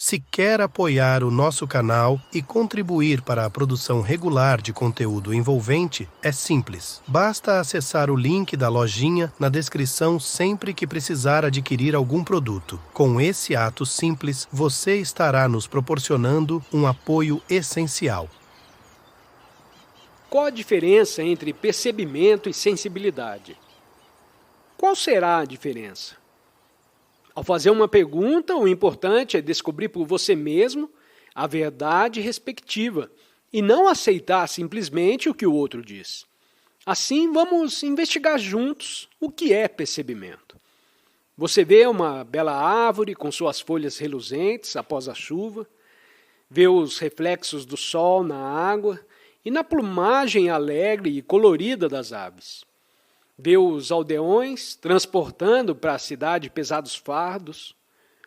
Se quer apoiar o nosso canal e contribuir para a produção regular de conteúdo envolvente, é simples. Basta acessar o link da lojinha na descrição sempre que precisar adquirir algum produto. Com esse ato simples, você estará nos proporcionando um apoio essencial. Qual a diferença entre percebimento e sensibilidade? Qual será a diferença? Ao fazer uma pergunta, o importante é descobrir por você mesmo a verdade respectiva e não aceitar simplesmente o que o outro diz. Assim, vamos investigar juntos o que é percebimento. Você vê uma bela árvore com suas folhas reluzentes após a chuva, vê os reflexos do sol na água e na plumagem alegre e colorida das aves. Vê os aldeões transportando para a cidade pesados fardos,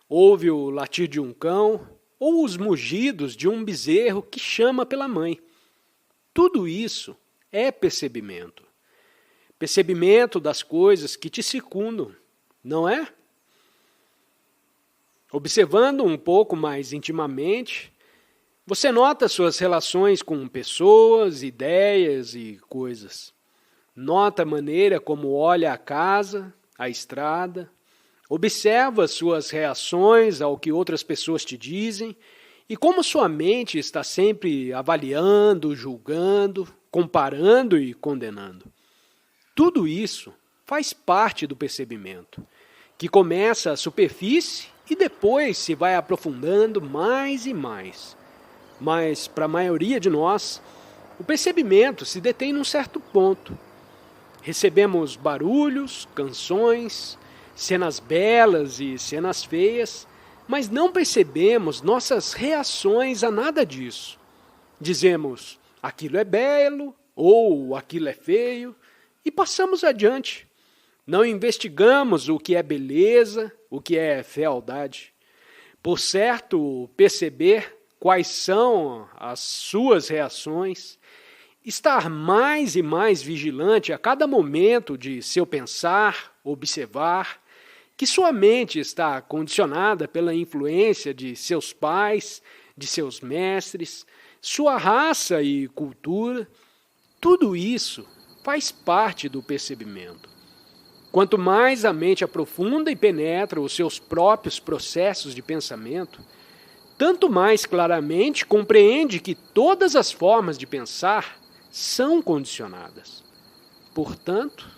ouve o latir de um cão ou os mugidos de um bezerro que chama pela mãe. Tudo isso é percebimento. Percebimento das coisas que te circundam, não é? Observando um pouco mais intimamente, você nota suas relações com pessoas, ideias e coisas. Nota a maneira como olha a casa, a estrada, observa suas reações ao que outras pessoas te dizem e como sua mente está sempre avaliando, julgando, comparando e condenando. Tudo isso faz parte do percebimento, que começa à superfície e depois se vai aprofundando mais e mais. Mas, para a maioria de nós, o percebimento se detém num certo ponto. Recebemos barulhos, canções, cenas belas e cenas feias, mas não percebemos nossas reações a nada disso. Dizemos, aquilo é belo ou aquilo é feio, e passamos adiante. Não investigamos o que é beleza, o que é fealdade. Por certo, perceber quais são as suas reações, estar mais e mais vigilante a cada momento de seu pensar, observar, que sua mente está condicionada pela influência de seus pais, de seus mestres, sua raça e cultura, tudo isso faz parte do percebimento. Quanto mais a mente aprofunda e penetra os seus próprios processos de pensamento, tanto mais claramente compreende que todas as formas de pensar são condicionadas. Portanto,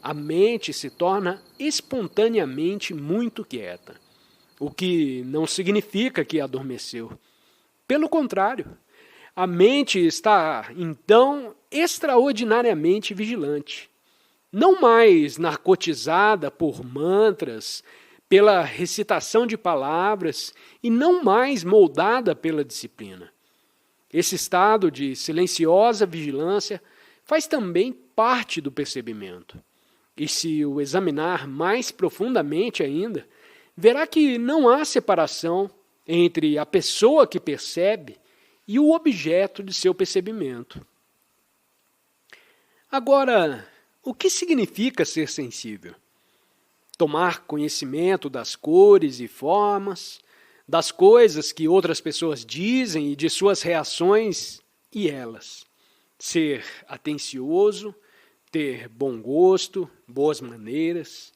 a mente se torna espontaneamente muito quieta, o que não significa que adormeceu. Pelo contrário, a mente está, então, extraordinariamente vigilante, não mais narcotizada por mantras, pela recitação de palavras e não mais moldada pela disciplina. Esse estado de silenciosa vigilância faz também parte do percebimento. E se o examinar mais profundamente ainda, verá que não há separação entre a pessoa que percebe e o objeto de seu percebimento. Agora, o que significa ser sensível? Tomar conhecimento das cores e formas, das coisas que outras pessoas dizem e de suas reações e elas. Ser atencioso, ter bom gosto, boas maneiras.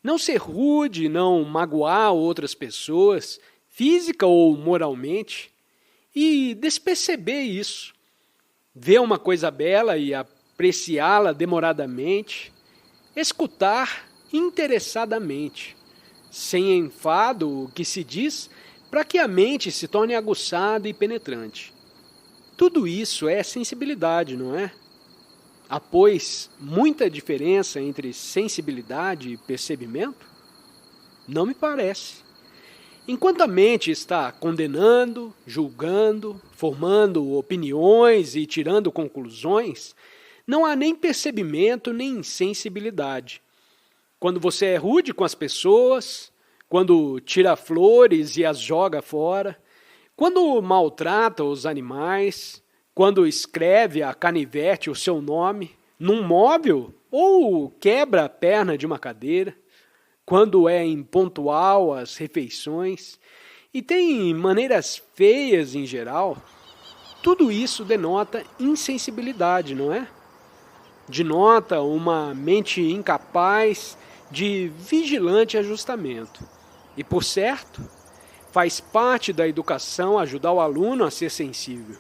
Não ser rude, não magoar outras pessoas, física ou moralmente. E desperceber isso. Ver uma coisa bela e apreciá-la demoradamente. Escutar interessadamente, sem enfado o que se diz, para que a mente se torne aguçada e penetrante. Tudo isso é sensibilidade, não é? Há, pois, muita diferença entre sensibilidade e percebimento? Não me parece. Enquanto a mente está condenando, julgando, formando opiniões e tirando conclusões, não há nem percebimento nem sensibilidade. Quando você é rude com as pessoas, quando tira flores e as joga fora, quando maltrata os animais, quando escreve a canivete o seu nome num móvel ou quebra a perna de uma cadeira, quando é impontual às refeições e tem maneiras feias em geral, tudo isso denota insensibilidade, não é? Denota uma mente incapaz de vigilante ajustamento. E, por certo, faz parte da educação ajudar o aluno a ser sensível,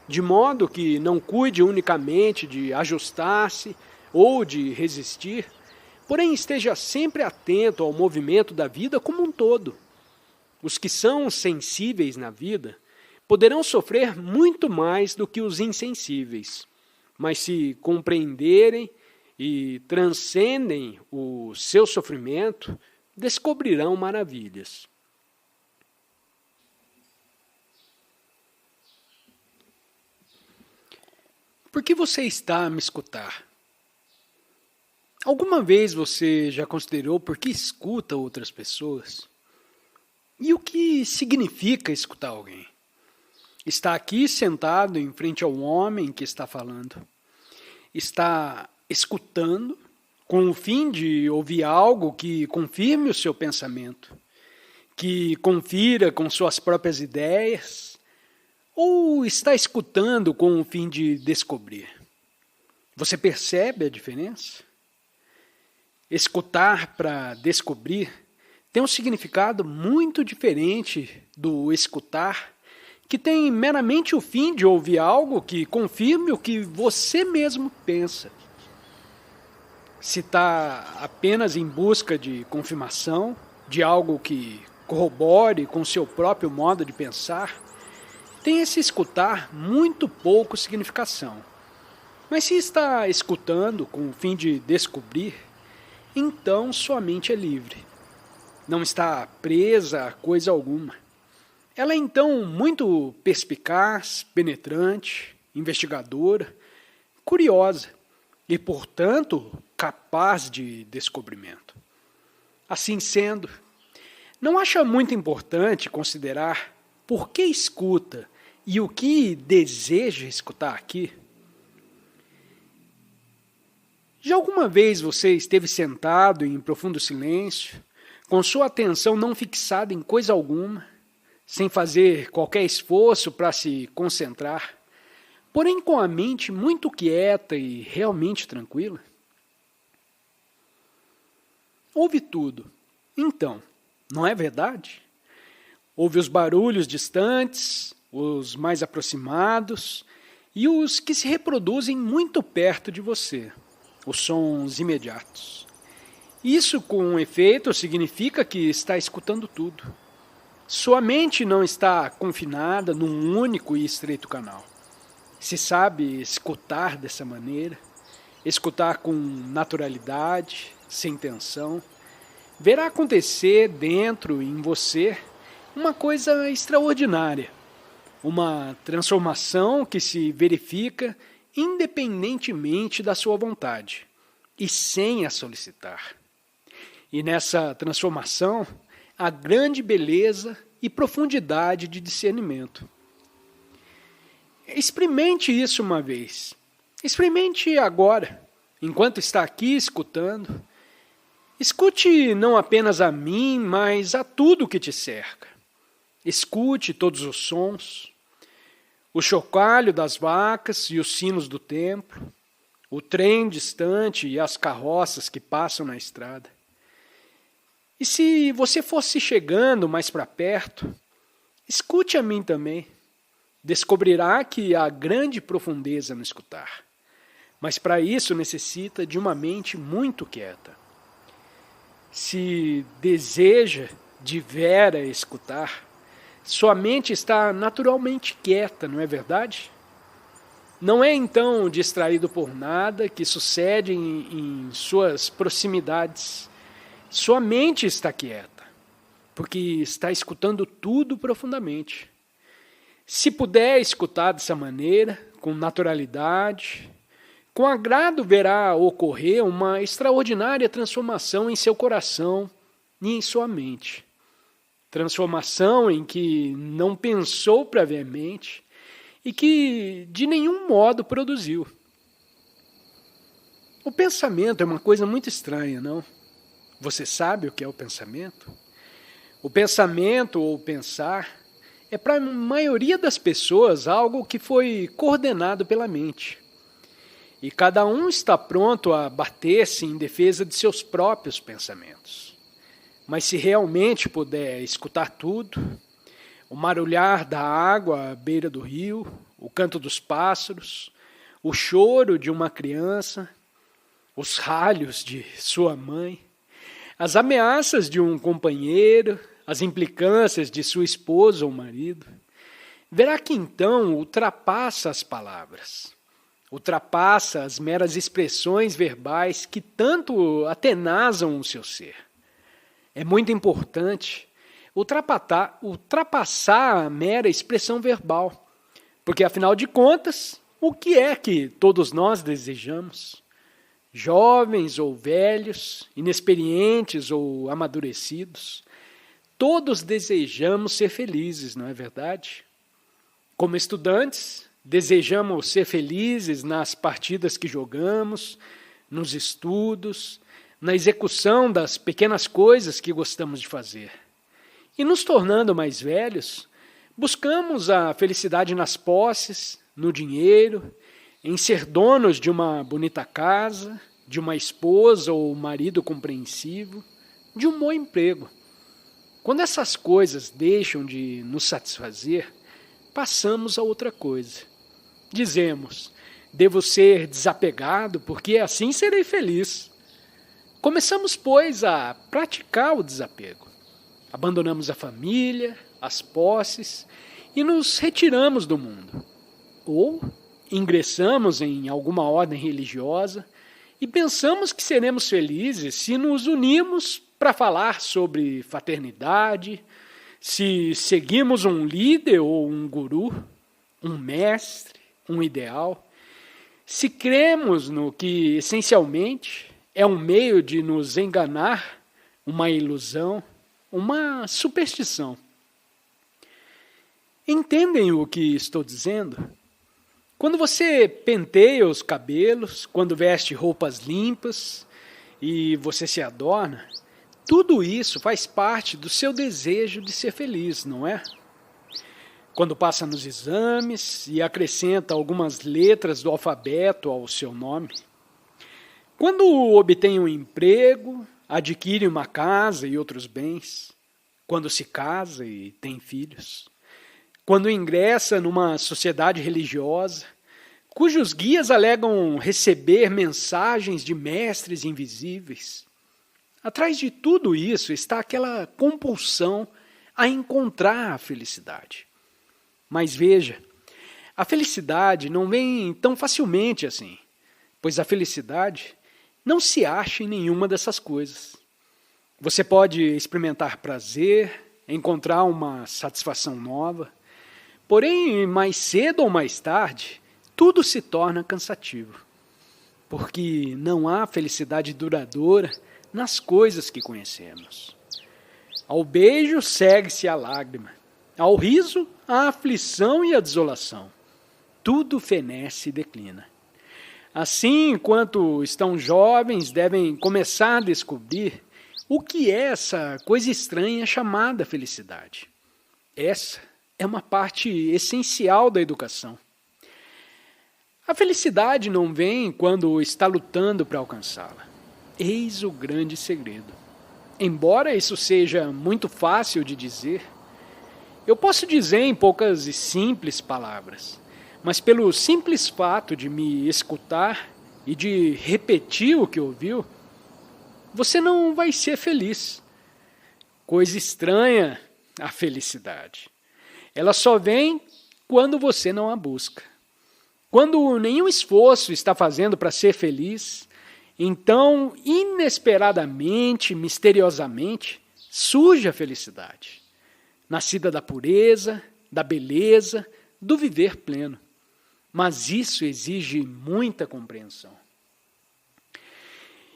de modo que não cuide unicamente de ajustar-se ou de resistir, porém esteja sempre atento ao movimento da vida como um todo. Os que são sensíveis na vida poderão sofrer muito mais do que os insensíveis, mas se compreenderem e transcendem o seu sofrimento, descobrirão maravilhas. Por que você está a me escutar? Alguma vez você já considerou por que escuta outras pessoas? E o que significa escutar alguém? Está aqui sentado em frente ao homem que está falando. Está escutando com o fim de ouvir algo que confirme o seu pensamento, que confira com suas próprias ideias, ou está escutando com o fim de descobrir? Você percebe a diferença? Escutar para descobrir tem um significado muito diferente do escutar, que tem meramente o fim de ouvir algo que confirme o que você mesmo pensa. Se está apenas em busca de confirmação, de algo que corrobore com seu próprio modo de pensar, tem esse escutar muito pouco significação. Mas se está escutando com o fim de descobrir, então sua mente é livre. Não está presa a coisa alguma. Ela é então muito perspicaz, penetrante, investigadora, curiosa e, portanto, capaz de descobrimento. Assim sendo, não acha muito importante considerar por que escuta e o que deseja escutar aqui? Já alguma vez você esteve sentado em profundo silêncio, com sua atenção não fixada em coisa alguma, sem fazer qualquer esforço para se concentrar, porém com a mente muito quieta e realmente tranquila? Ouve tudo. Então, não é verdade? Ouve os barulhos distantes, os mais aproximados e os que se reproduzem muito perto de você, os sons imediatos. Isso, com efeito, significa que está escutando tudo. Sua mente não está confinada num único e estreito canal. Se sabe escutar dessa maneira, escutar com naturalidade, sem tensão, verá acontecer dentro, em você, uma coisa extraordinária, uma transformação que se verifica independentemente da sua vontade e sem a solicitar. E nessa transformação, há grande beleza e profundidade de discernimento. Experimente isso uma vez. Experimente agora, enquanto está aqui escutando. Escute não apenas a mim, mas a tudo que te cerca. Escute todos os sons, o chocalho das vacas e os sinos do templo, o trem distante e as carroças que passam na estrada. E se você fosse chegando mais para perto, escute a mim também. Descobrirá que há grande profundeza no escutar. Mas para isso necessita de uma mente muito quieta. Se deseja de vera escutar, sua mente está naturalmente quieta, não é verdade? Não é então distraído por nada que sucede em suas proximidades. Sua mente está quieta, porque está escutando tudo profundamente. Se puder escutar dessa maneira, com naturalidade, com agrado verá ocorrer uma extraordinária transformação em seu coração e em sua mente. Transformação em que não pensou previamente e que de nenhum modo produziu. O pensamento é uma coisa muito estranha, não? Você sabe o que é o pensamento? O pensamento ou pensar é para a maioria das pessoas algo que foi coordenado pela mente. E cada um está pronto a bater-se em defesa de seus próprios pensamentos. Mas se realmente puder escutar tudo, o marulhar da água à beira do rio, o canto dos pássaros, o choro de uma criança, os ralhos de sua mãe, as ameaças de um companheiro, as implicâncias de sua esposa ou marido, verá que então ultrapassa as palavras, ultrapassa as meras expressões verbais que tanto atenazam o seu ser. É muito importante ultrapassar a mera expressão verbal, porque afinal de contas, o que é que todos nós desejamos? Jovens ou velhos, inexperientes ou amadurecidos, todos desejamos ser felizes, não é verdade? Como estudantes, desejamos ser felizes nas partidas que jogamos, nos estudos, na execução das pequenas coisas que gostamos de fazer. E nos tornando mais velhos, buscamos a felicidade nas posses, no dinheiro, em ser donos de uma bonita casa, de uma esposa ou marido compreensivo, de um bom emprego. Quando essas coisas deixam de nos satisfazer, passamos a outra coisa. Dizemos, devo ser desapegado porque assim serei feliz. Começamos, pois, a praticar o desapego. Abandonamos a família, as posses e nos retiramos do mundo. Ou ingressamos em alguma ordem religiosa e pensamos que seremos felizes se nos unirmos para falar sobre fraternidade, se seguimos um líder ou um guru, um mestre, um ideal, se cremos no que essencialmente é um meio de nos enganar, uma ilusão, uma superstição. Entendem o que estou dizendo? Quando você penteia os cabelos, quando veste roupas limpas e você se adorna, tudo isso faz parte do seu desejo de ser feliz, não é? Quando passa nos exames e acrescenta algumas letras do alfabeto ao seu nome. Quando obtém um emprego, adquire uma casa e outros bens. Quando se casa e tem filhos. Quando ingressa numa sociedade religiosa, cujos guias alegam receber mensagens de mestres invisíveis. Atrás de tudo isso está aquela compulsão a encontrar a felicidade. Mas veja, a felicidade não vem tão facilmente assim, pois a felicidade não se acha em nenhuma dessas coisas. Você pode experimentar prazer, encontrar uma satisfação nova, porém, mais cedo ou mais tarde, tudo se torna cansativo, porque não há felicidade duradoura nas coisas que conhecemos. Ao beijo segue-se a lágrima, ao riso a aflição e a desolação. Tudo fenece e declina. Assim, enquanto estão jovens, devem começar a descobrir o que é essa coisa estranha chamada felicidade. Essa é uma parte essencial da educação. A felicidade não vem quando está lutando para alcançá-la. Eis o grande segredo. Embora isso seja muito fácil de dizer, eu posso dizer em poucas e simples palavras, mas pelo simples fato de me escutar e de repetir o que ouviu, você não vai ser feliz. Coisa estranha, a felicidade. Ela só vem quando você não a busca. Quando nenhum esforço está fazendo para ser feliz, então, inesperadamente, misteriosamente, surge a felicidade. Nascida da pureza, da beleza, do viver pleno. Mas isso exige muita compreensão.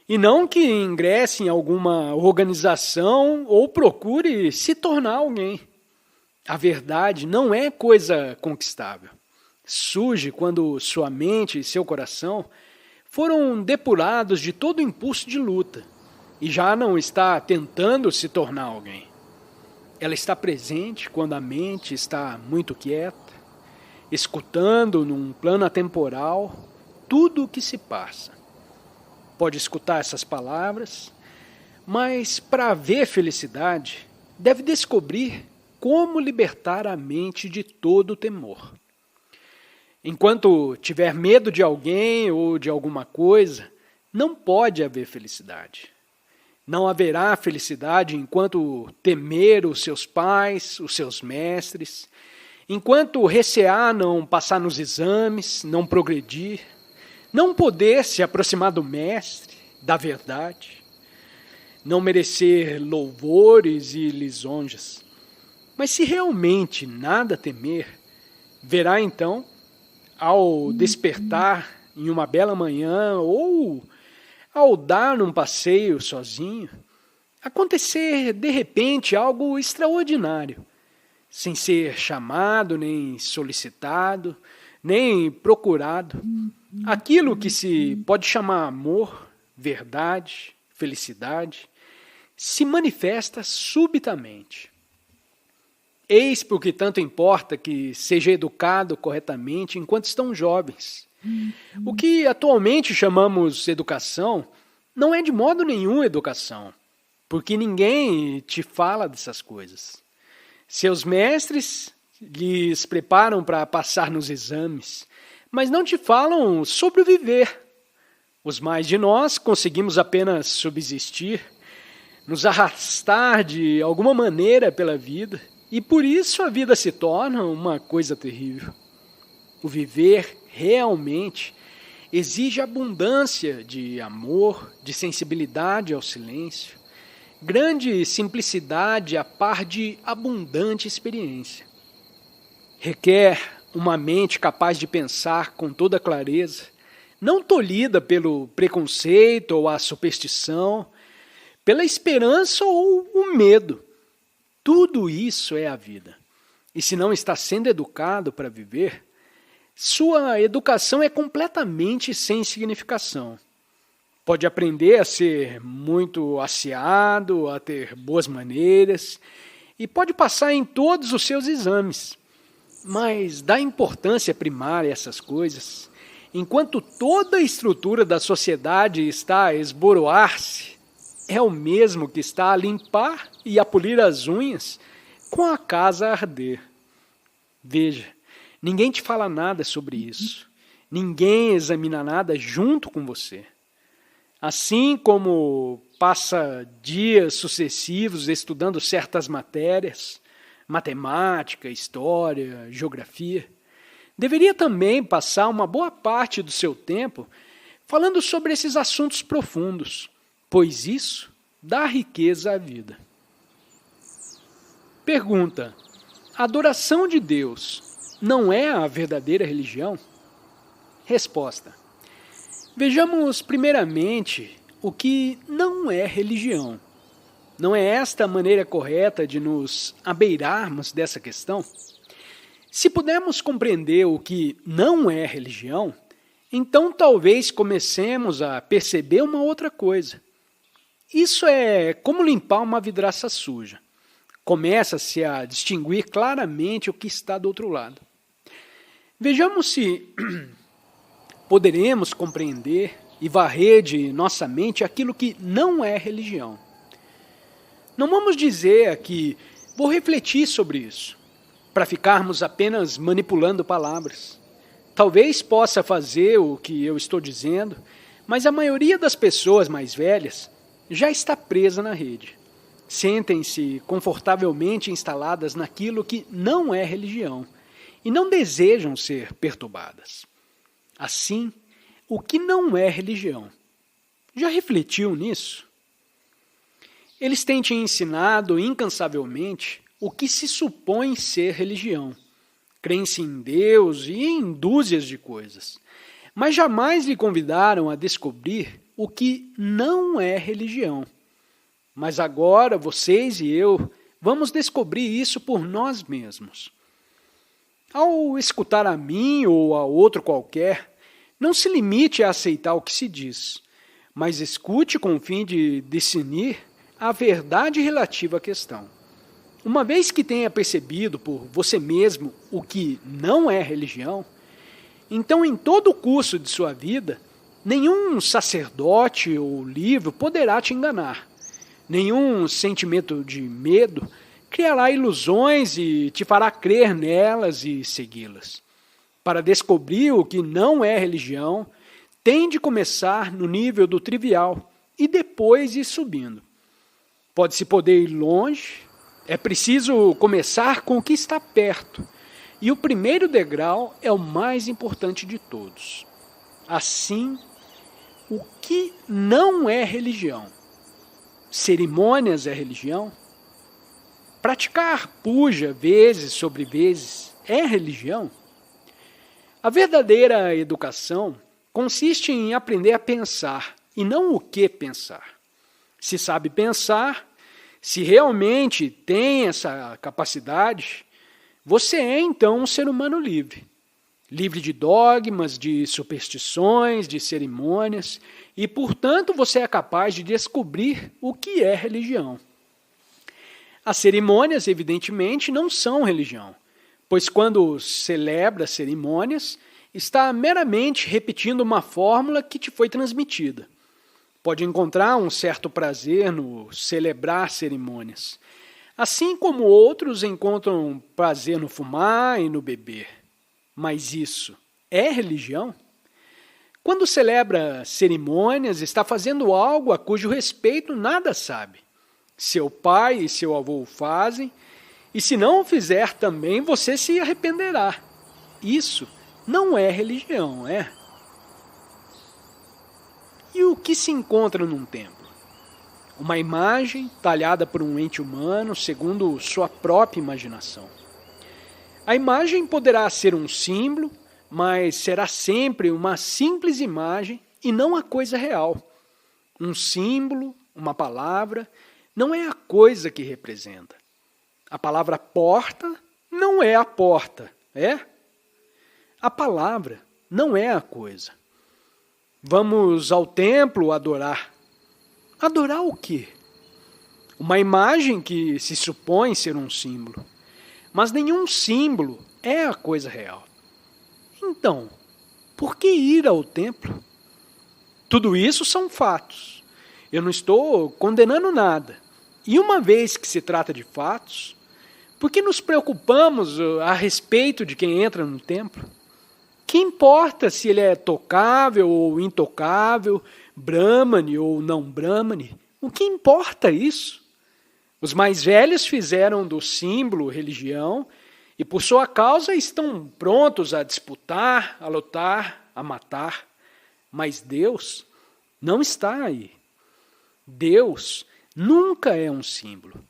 E não que ingresse em alguma organização ou procure se tornar alguém. A verdade não é coisa conquistável. Surge quando sua mente e seu coração foram depurados de todo impulso de luta e já não está tentando se tornar alguém. Ela está presente quando a mente está muito quieta, escutando num plano atemporal tudo o que se passa. Pode escutar essas palavras, mas para ver felicidade, deve descobrir como libertar a mente de todo o temor. Enquanto tiver medo de alguém ou de alguma coisa, não pode haver felicidade. Não haverá felicidade enquanto temer os seus pais, os seus mestres, enquanto recear não passar nos exames, não progredir, não poder se aproximar do mestre, da verdade, não merecer louvores e lisonjas. Mas se realmente nada temer, verá então, ao despertar em uma bela manhã ou ao dar um passeio sozinho, acontecer de repente algo extraordinário, sem ser chamado, nem solicitado, nem procurado. Aquilo que se pode chamar amor, verdade, felicidade, se manifesta subitamente. Eis porque tanto importa que seja educado corretamente enquanto estão jovens. O que atualmente chamamos educação não é de modo nenhum educação, porque ninguém te fala dessas coisas. Seus mestres lhes preparam para passar nos exames, mas não te falam sobre o viver. Os mais de nós conseguimos apenas subsistir, nos arrastar de alguma maneira pela vida, e por isso a vida se torna uma coisa terrível. O viver realmente exige abundância de amor, de sensibilidade ao silêncio, grande simplicidade a par de abundante experiência. Requer uma mente capaz de pensar com toda clareza, não tolhida pelo preconceito ou a superstição, pela esperança ou o medo. Tudo isso é a vida. E se não está sendo educado para viver, sua educação é completamente sem significação. Pode aprender a ser muito aciado, a ter boas maneiras, e pode passar em todos os seus exames. Mas dá importância primária a essas coisas, enquanto toda a estrutura da sociedade está a esboroar-se, é o mesmo que está a limpar e a polir as unhas com a casa a arder. Veja, ninguém te fala nada sobre isso. Ninguém examina nada junto com você. Assim como passa dias sucessivos estudando certas matérias, matemática, história, geografia, deveria também passar uma boa parte do seu tempo falando sobre esses assuntos profundos, pois isso dá riqueza à vida. Pergunta: a adoração de Deus não é a verdadeira religião? Resposta: vejamos primeiramente o que não é religião. Não é esta a maneira correta de nos abeirarmos dessa questão? Se pudermos compreender o que não é religião, então talvez comecemos a perceber uma outra coisa. Isso é como limpar uma vidraça suja. Começa-se a distinguir claramente o que está do outro lado. Vejamos se poderemos compreender e varrer de nossa mente aquilo que não é religião. Não vamos dizer aqui, vou refletir sobre isso, para ficarmos apenas manipulando palavras. Talvez possa fazer o que eu estou dizendo, mas a maioria das pessoas mais velhas já está presa na rede. Sentem-se confortavelmente instaladas naquilo que não é religião e não desejam ser perturbadas. Assim, o que não é religião? Já refletiu nisso? Eles têm te ensinado incansavelmente o que se supõe ser religião. Creem-se em Deus e em dúzias de coisas, mas jamais lhe convidaram a descobrir o que não é religião. Mas agora vocês e eu vamos descobrir isso por nós mesmos. Ao escutar a mim ou a outro qualquer, não se limite a aceitar o que se diz, mas escute com o fim de discernir a verdade relativa à questão. Uma vez que tenha percebido por você mesmo o que não é religião, então em todo o curso de sua vida, nenhum sacerdote ou livro poderá te enganar. Nenhum sentimento de medo criará ilusões e te fará crer nelas e segui-las. Para descobrir o que não é religião, tem de começar no nível do trivial e depois ir subindo. Pode-se poder ir longe, é preciso começar com o que está perto. E o primeiro degrau é o mais importante de todos. Assim, o que não é religião? Cerimônias é religião? Praticar puja vezes sobre vezes é religião? A verdadeira educação consiste em aprender a pensar e não o que pensar. Se sabe pensar, se realmente tem essa capacidade, você é então um ser humano livre. Livre de dogmas, de superstições, de cerimônias, e, portanto, você é capaz de descobrir o que é religião. As cerimônias, evidentemente, não são religião, pois quando celebra cerimônias, está meramente repetindo uma fórmula que te foi transmitida. Pode encontrar um certo prazer no celebrar cerimônias, assim como outros encontram prazer no fumar e no beber. Mas isso é religião? Quando celebra cerimônias, está fazendo algo a cujo respeito nada sabe. Seu pai e seu avô o fazem, e se não o fizer também, você se arrependerá. Isso não é religião, é? E o que se encontra num templo? Uma imagem talhada por um ente humano segundo sua própria imaginação. A imagem poderá ser um símbolo, mas será sempre uma simples imagem e não a coisa real. Um símbolo, uma palavra, não é a coisa que representa. A palavra porta não é a porta, é? A palavra não é a coisa. Vamos ao templo adorar. Adorar o quê? Uma imagem que se supõe ser um símbolo. Mas nenhum símbolo é a coisa real. Então, por que ir ao templo? Tudo isso são fatos. Eu não estou condenando nada. E uma vez que se trata de fatos, por que nos preocupamos a respeito de quem entra no templo? Que importa se ele é tocável ou intocável, brahmane ou não brahmane? O que importa isso? Os mais velhos fizeram do símbolo religião e, por sua causa, estão prontos a disputar, a lutar, a matar. Mas Deus não está aí. Deus nunca é um símbolo.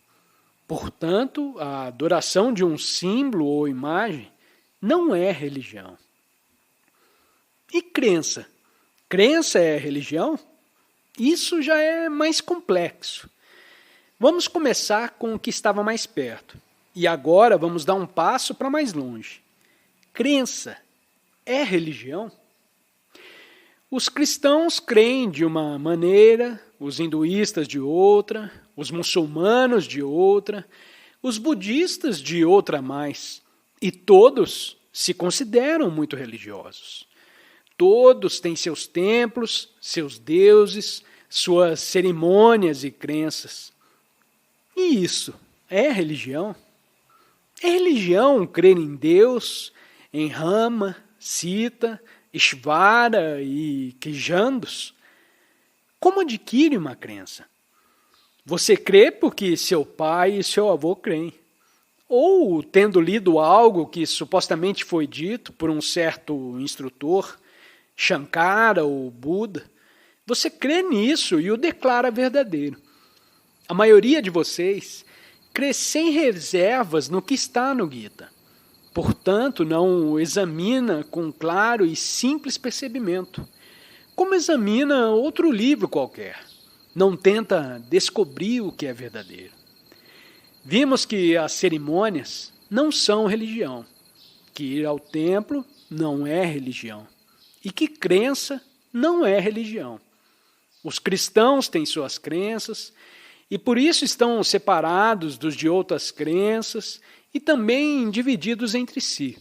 Portanto, a adoração de um símbolo ou imagem não é religião. E crença? Crença é religião? Isso já é mais complexo. Vamos começar com o que estava mais perto. E agora vamos dar um passo para mais longe. Crença é religião? Os cristãos creem de uma maneira, os hinduístas de outra, os muçulmanos de outra, os budistas de outra mais. E todos se consideram muito religiosos. Todos têm seus templos, seus deuses, suas cerimônias e crenças. E isso é religião? É religião crer em Deus, em Rama, Sita, Ishvara e Quijandos? Como adquire uma crença? Você crê porque seu pai e seu avô creem. Ou tendo lido algo que supostamente foi dito por um certo instrutor, Shankara ou Buda, você crê nisso e o declara verdadeiro. A maioria de vocês crê sem reservas no que está no Gita. Portanto, não o examina com claro e simples percebimento, como examina outro livro qualquer. Não tenta descobrir o que é verdadeiro. Vimos que as cerimônias não são religião, que ir ao templo não é religião e que crença não é religião. Os cristãos têm suas crenças e por isso estão separados dos de outras crenças e também divididos entre si.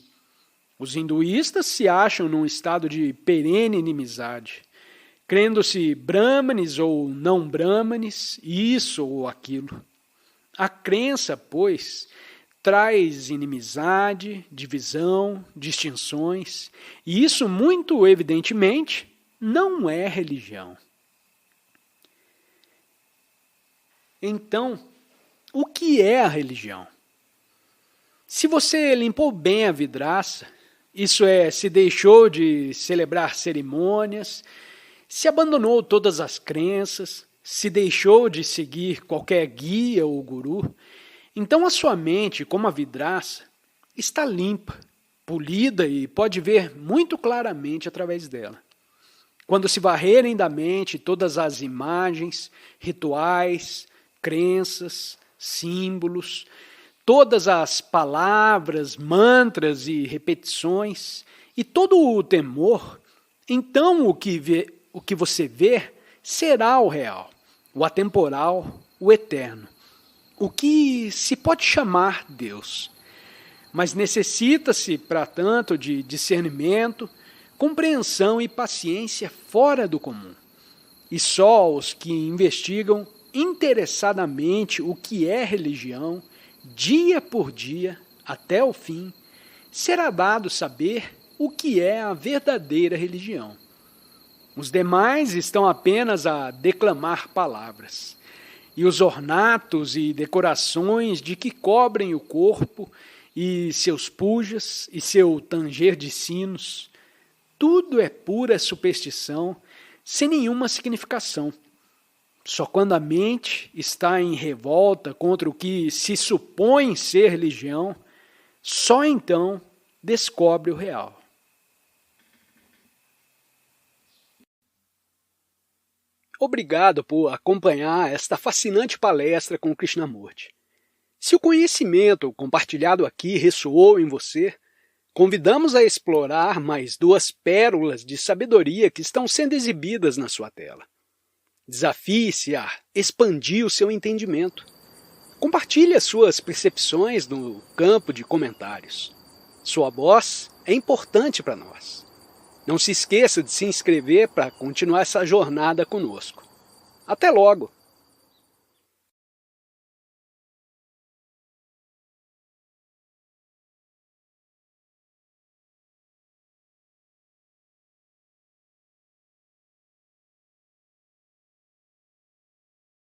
Os hinduístas se acham num estado de perene inimizade, crendo-se brâmanes ou não brâmanes, isso ou aquilo. A crença, pois, traz inimizade, divisão, distinções, e isso, muito evidentemente, não é religião. Então, o que é a religião? Se você limpou bem a vidraça, isso é, se deixou de celebrar cerimônias, se abandonou todas as crenças, se deixou de seguir qualquer guia ou guru, então a sua mente, como a vidraça, está limpa, polida e pode ver muito claramente através dela. Quando se varrerem da mente todas as imagens, rituais, crenças, símbolos, todas as palavras, mantras e repetições, e todo o temor, então o que você vê será o real, o atemporal, o eterno, o que se pode chamar Deus. Mas necessita-se, para tanto, de discernimento, compreensão e paciência fora do comum. E só os que investigam interessadamente o que é religião, dia por dia, até o fim, será dado saber o que é a verdadeira religião. Os demais estão apenas a declamar palavras, e os ornatos e decorações de que cobrem o corpo, e seus pujas, e seu tanger de sinos, tudo é pura superstição, sem nenhuma significação. Só quando a mente está em revolta contra o que se supõe ser religião, só então descobre o real. Obrigado por acompanhar esta fascinante palestra com Krishnamurti. Se o conhecimento compartilhado aqui ressoou em você, convidamos a explorar mais 2 pérolas de sabedoria que estão sendo exibidas na sua tela. Desafie-se a expandir o seu entendimento. Compartilhe as suas percepções no campo de comentários. Sua voz é importante para nós. Não se esqueça de se inscrever para continuar essa jornada conosco. Até logo!